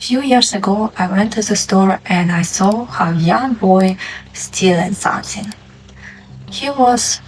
Few years ago, I went to the store and I saw a young boy stealing something. He was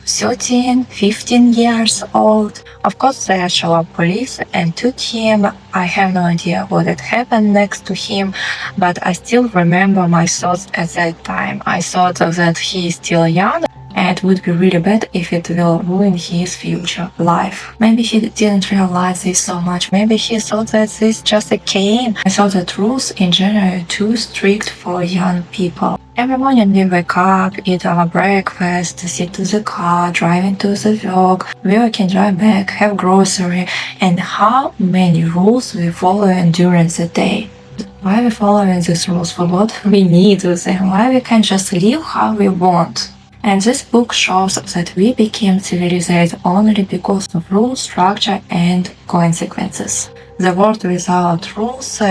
13, 15 years old. Of course, they showed up police and took him. I have no idea what had happened next to him, but I still remember my thoughts at that time. I thought that he is still young and it would be really bad if it will ruin his future life. Maybe he didn't realize this so much. Maybe he thought that this is just a game. I thought that rules in general are too strict for young people. Every morning we wake up, eat our breakfast, sit to the car, drive into the work, we can drive back, have grocery, and how many rules we follow during the day. Why we following these rules? For what we need them? Why we can't just live how we want? And this book shows that we became civilized only because of rules, structure, and consequences. The world without rules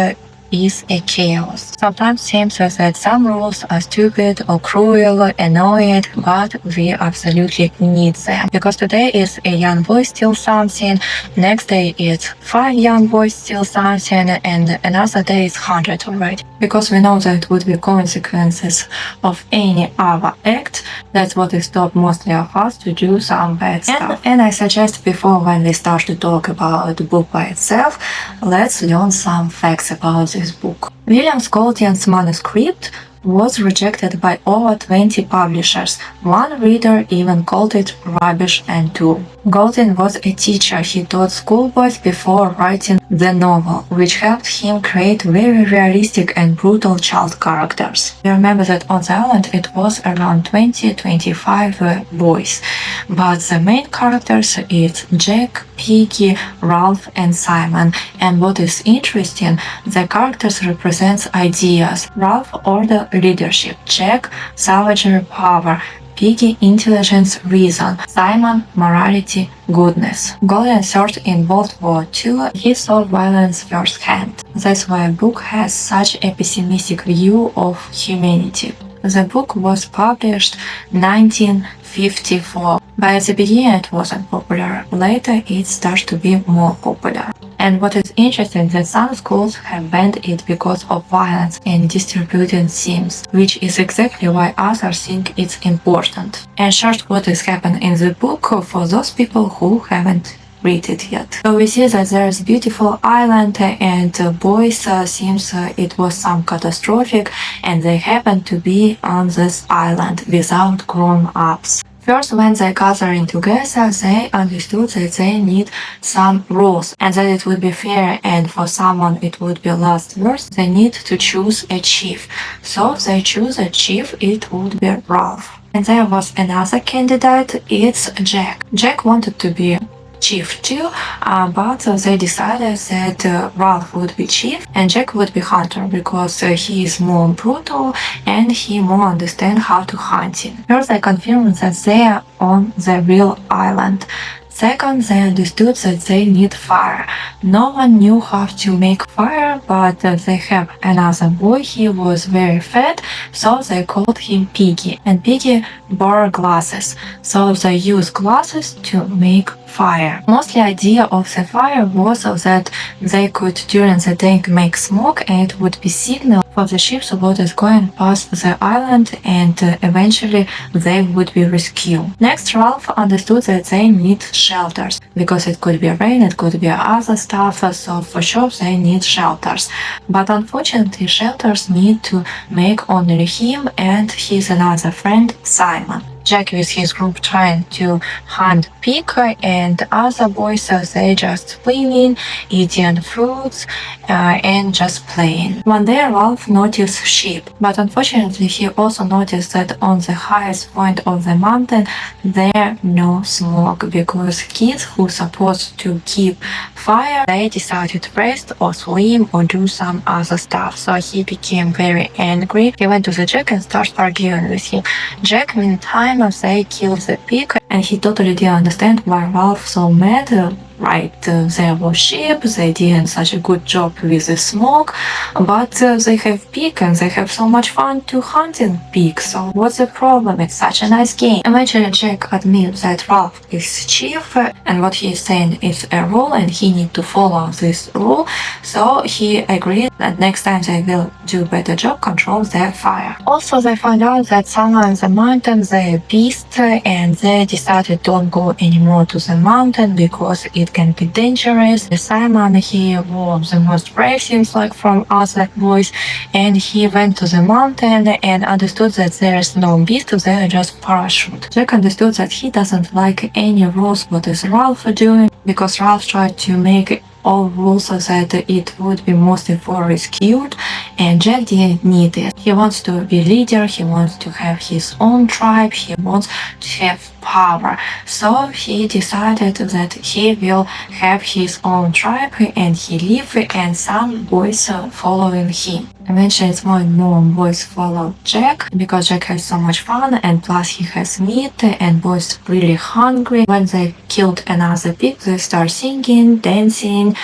is a chaos. Sometimes seems that some rules are stupid or cruel, annoying, but we absolutely need them. Because today is a young boy steals something, next day it's 5 young boys steal something, and another day it's 100 already. Because we know that would be consequences of any other act, that's what is stopped mostly of us to do some bad stuff. And I suggest before when we start to talk about the book by itself, let's learn some facts about this book. William Golding's manuscript was rejected by over 20 publishers. One reader even called it rubbish and tool. Golding was a teacher. He taught schoolboys before writing the novel, which helped him create very realistic and brutal child characters. We remember that on the island it was around 20-25 boys, but the main characters is Jack, Piggy, Ralph, and Simon. And what is interesting, the characters represent ideas. Ralph, order, leadership. Jack, savagery, power. Piggy, intelligence, reason. Simon, morality, goodness. Golding served in World War II. He saw violence firsthand. That's why a book has such a pessimistic view of humanity. The book was published 1954. By the beginning it wasn't popular. Later it started to be more popular. And what is interesting that some schools have banned it because of violence and distributing themes, which is exactly why others think it's important. And short what is happening in the book for those people who haven't read it yet. So we see that there is beautiful island and boys seems it was some catastrophic and they happen to be on this island without grown-ups. First, when they gathering together, they understood that they need some rules and that it would be fair and for someone it would be last words, they need to choose a chief. So they choose a chief, it would be Ralph. And there was another candidate, it's Jack. Jack wanted to be chief too, but they decided that Ralph would be chief and Jack would be hunter because he is more brutal and he more understands how to hunt. First, they confirmed that they are on the real island. Second, they understood that they need fire. No one knew how to make fire, but they have another boy. He was very fat, so they called him Piggy. And Piggy bore glasses, so they used glasses to make fire. Mostly idea of the fire was that they could during the day make smoke and it would be signal for the ships what is going past the island and eventually they would be rescued. Next, Ralph understood that they need shelters because it could be rain, it could be other stuff, so for sure they need shelters. But unfortunately, shelters need to make only him and his another friend, Simon. Jack with his group trying to hunt pig and other boys they just swimming, eating fruits and just playing. One day Ralph noticed sheep, but unfortunately he also noticed that on the highest point of the mountain there no smoke because kids who supposed to keep fire they decided to rest or swim or do some other stuff. So he became very angry. He went to the Jack and started arguing with him. Jack meantime they killed the pig and he totally didn't understand why Ralph so mad right. There was sheep, they did such a good job with the smoke, but they have pig and they have so much fun to hunting pig. So what's the problem? It's such a nice game. Eventually Jack admits that Ralph is chief and what he is saying is a rule and he need to follow this rule. So he agreed that next time they will do better job control their fire. Also they find out that somewhere in the mountain they are beast and they decided don't go anymore to the mountain because it can be dangerous. Simon, he was the most brave seems like from other boys and he went to the mountain and understood that there is no beast, there are just parachute. Jack understood that he doesn't like any rules what is Ralph doing because Ralph tried to make all rules so that it would be mostly for rescued and Jack didn't need it. He wants to be leader, he wants to have his own tribe, he wants to have power. So he decided that he will have his own tribe and he live and some boys following him. Eventually more and more boys follow Jack because Jack has so much fun and plus he has meat and boys really hungry. When they killed another pig they start singing, dancing,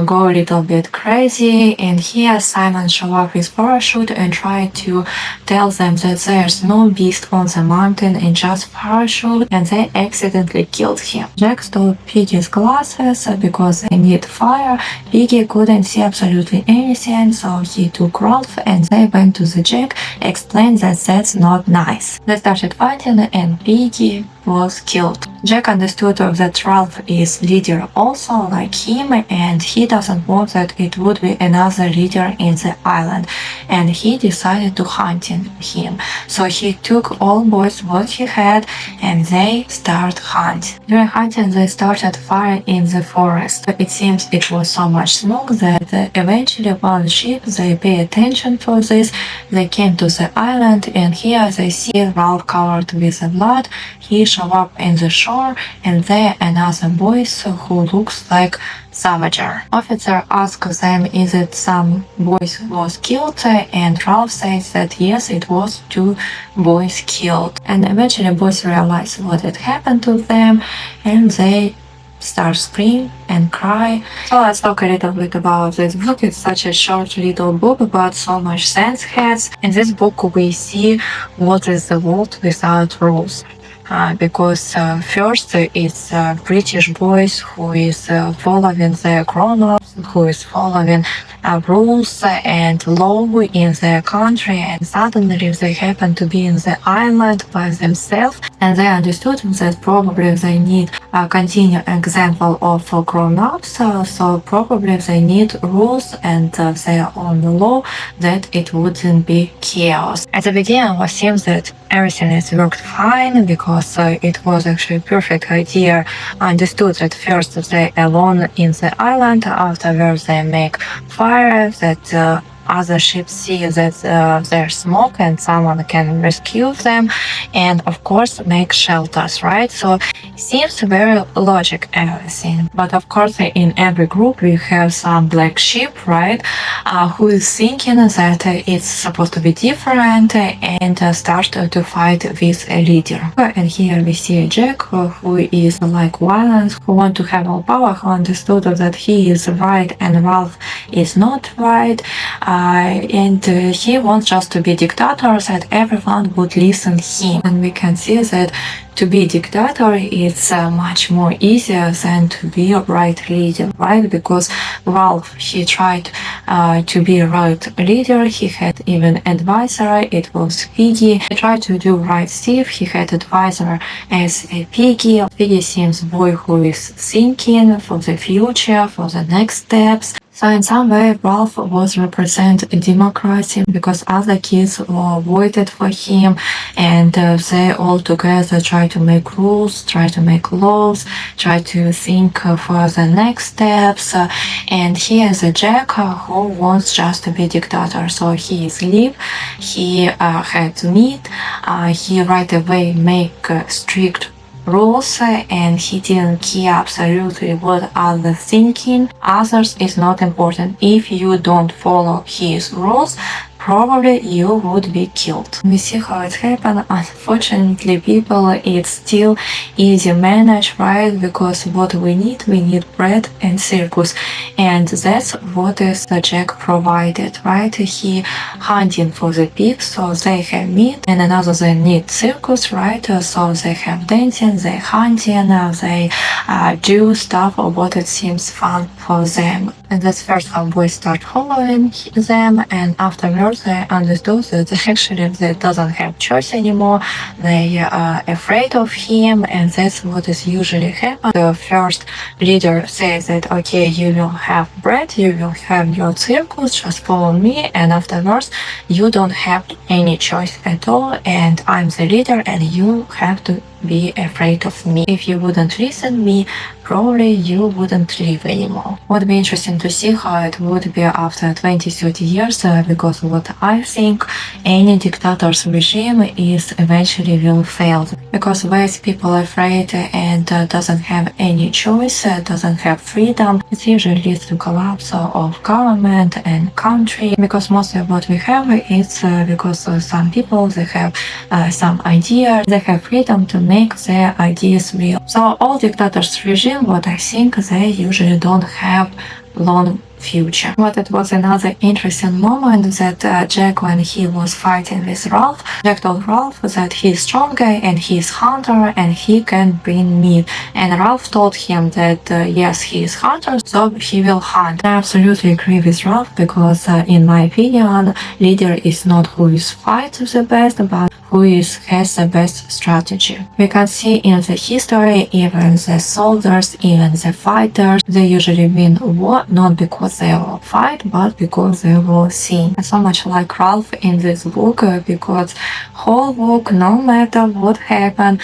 go a little bit crazy and here Simon show up with parachute and try to tell them that there's no beast on the mountain and just parachute and they accidentally killed him. Jack stole Piggy's glasses because they need fire. Piggy couldn't see absolutely anything so he took Ralph and they went to the Jack, explained that that's not nice. They started fighting and Piggy was killed. Jack understood that Ralph is leader also like him and he doesn't want that it would be another leader in the island and he decided to hunt him. So he took all boys what he had and they start hunting. During hunting they started fire in the forest. It seems it was so much smoke that eventually one ship they pay attention for this. They came to the island and here they see Ralph covered with blood. He show up in the shore and there another boys who looks like Savager. Officer asks them is it some boys was killed and Ralph says that yes it was 2 boys killed and eventually boys realize what had happened to them and they start scream and cry. So let's talk a little bit about this book. It's such a short little book but so much sense has. In this book we see what is the world without rules. Because first it's British boys who is following the grown-ups, who is following rules and law in their country and suddenly they happen to be in the island by themselves and they understood that probably they need a continued example of grown-ups so probably they need rules and their own law that it wouldn't be chaos. At the beginning it seems that everything has worked fine because it was actually a perfect idea. Understood that first they alone in the island, afterwards they make fire, that other ships see that there's smoke and someone can rescue them and of course make shelters, right? So it seems very logic everything, but of course in every group we have some black sheep, right, who is thinking that it's supposed to be different and start to fight with a leader. And here we see Jack who is like violent, who want to have all power, who understood that he is right and Ralph is not right. And he wants just to be dictator that everyone would listen him. And we can see that to be dictator is much more easier than to be a right leader, right? Because Ralph, he tried to be a right leader. He had even advisor. It was Piggy. He tried to do right Steve. He had advisor as a Piggy. Piggy seems boy who is thinking for the future, for the next steps. So in some way, Ralph was represent democracy because other kids voted for him and they all together try to make rules, try to make laws, try to think for the next steps. And he is a Jack who wants just to be dictator. So he is live, he had meat, he right away make strict rules and he didn't care absolutely what others thinking. Others is not important. If you don't follow his rules, probably you would be killed. We see how it happened. Unfortunately, people, it's still easy manage, right? Because what we need bread and circus, and that's what is the Jack provided, right? He hunting for the pigs, so they have meat, and another they need circus, right? So they have dancing, they hunting, they do stuff or what it seems fun for them. And that's first how boys start following them, and afterwards they understood that actually they doesn't have choice anymore. They are afraid of him, and that's what is usually happen. The first leader says that okay, you will have bread, you will have your circus, just follow me, and afterwards you don't have any choice at all, and I'm the leader and you have to be afraid of me. If you wouldn't listen me, probably you wouldn't live anymore. Would be interesting to see how it would be after 20-30 years, because what I think any dictator's regime is eventually will fail, because when people are afraid and doesn't have any choice, doesn't have freedom, it usually leads to collapse of government and country, because mostly what we have is because some people, they have some idea, they have freedom to make their ideas real. So all dictators regime, what I think they usually don't have long future. But it was another interesting moment that Jack, when he was fighting with Ralph, Jack told Ralph that he's stronger and he's hunter and he can bring meat. And Ralph told him that yes, he is hunter, so he will hunt. I absolutely agree with Ralph, because in my opinion, leader is not who is fight the best, but who has the best strategy. We can see in the history, even the soldiers, even the fighters, they usually win war not because they will fight, but because they will sing. I so much like Ralph in this book, because whole book, no matter what happened,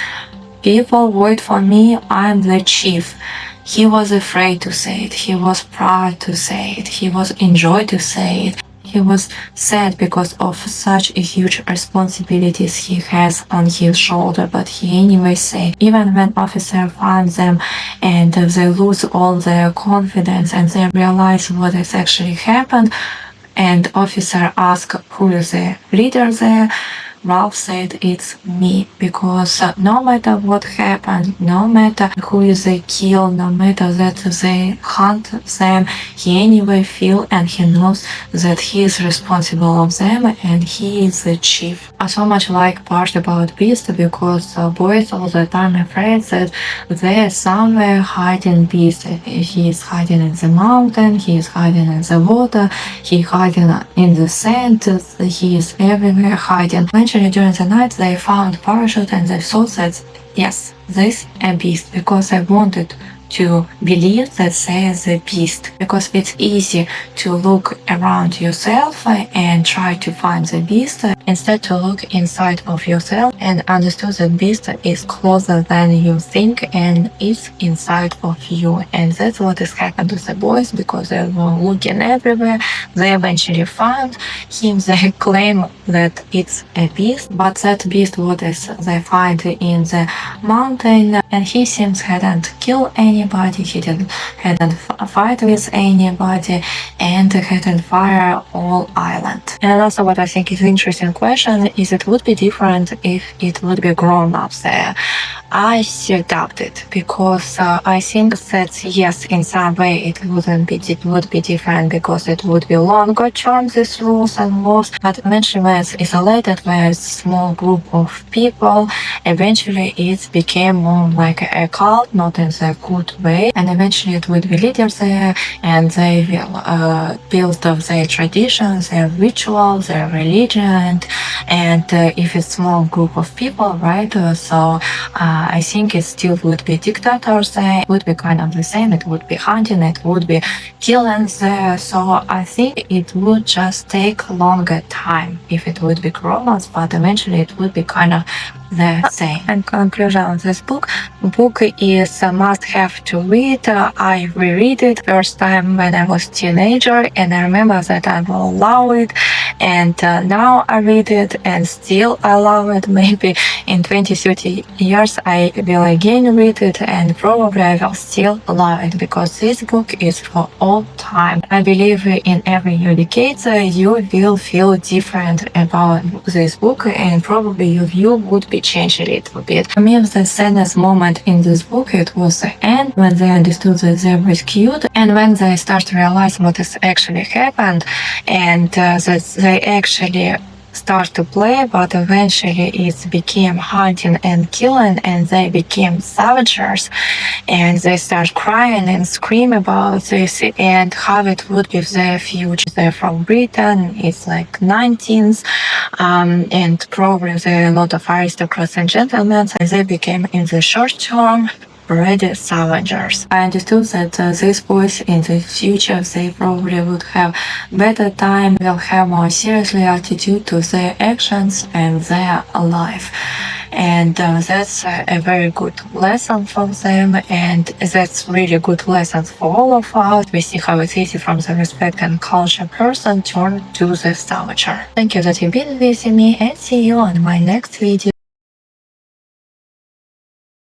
people wait for me, I'm the chief. He was afraid to say it, he was proud to say it, he was enjoyed to say it. He was sad because of such a huge responsibilities he has on his shoulder, but he anyway said, even when officer finds them and they lose all their confidence and they realize what has actually happened, and officer asks who is the leader there, Ralph said it's me, because no matter what happened, no matter who is they kill, no matter that they hunt them, he anyway feel and he knows that he is responsible of them and he is the chief. I so much like part about Beast, because boys all the time afraid that they are somewhere hiding Beast. He is hiding in the mountain, he is hiding in the water, he hiding in the sand, he is everywhere hiding. Eventually during the night they found parachute and they thought that yes, this a beast, because I wanted to believe that they are the beast, because it's easy to look around yourself and try to find the beast instead to look inside of yourself and understand that beast is closer than you think and is inside of you. And that's what has happened to the boys, because they were looking everywhere. They eventually found him. They claim that it's a beast, but that beast what is they find in the mountain, and he seems hadn't killed anybody, he hadn't fight with anybody, and hadn't fire all island. And also what I think is interesting question is it would be different if it would be grown up there. I still doubt it, because I think that yes, in some way it would be different, because it would be longer term, these rules and laws, but eventually when it's isolated, where it's a small group of people, eventually it became more like a cult, not in the good way, and eventually it would be leaders there, and they will build their traditions, their rituals, their religion, and if it's small group of people, right, so I think it still would be dictators, it would be kind of the same, it would be hunting, it would be killing there, so I think it would just take longer time if it would be grown-ups, but eventually it would be kind of the same. And conclusion of this book is a must-have to read. I reread it first time when I was teenager, and I remember that I will love it, And now I read it and still I love it. Maybe in 20-30 years I will again read it and probably I will still love it because this book is for all time. I believe in every new decade you will feel different about this book and probably your view would be changed a little bit. For me, the saddest moment in this book, it was the end when they understood that they were rescued and when they start to realize what has actually happened and that they actually start to play, but eventually it became hunting and killing and they became savages and they start crying and scream about this and how it would be their future. They're from Britain, it's like 19th, and probably there are a lot of aristocrats and gentlemen, so they became in the short term already scavengers. I understood that these boys in the future, they probably would have better time, will have more seriously attitude to their actions and their life. And that's a very good lesson for them, and that's really good lesson for all of us. We see how it's easy from the respect and culture person turn to the savager. Thank you that you've been with me and see you on my next video.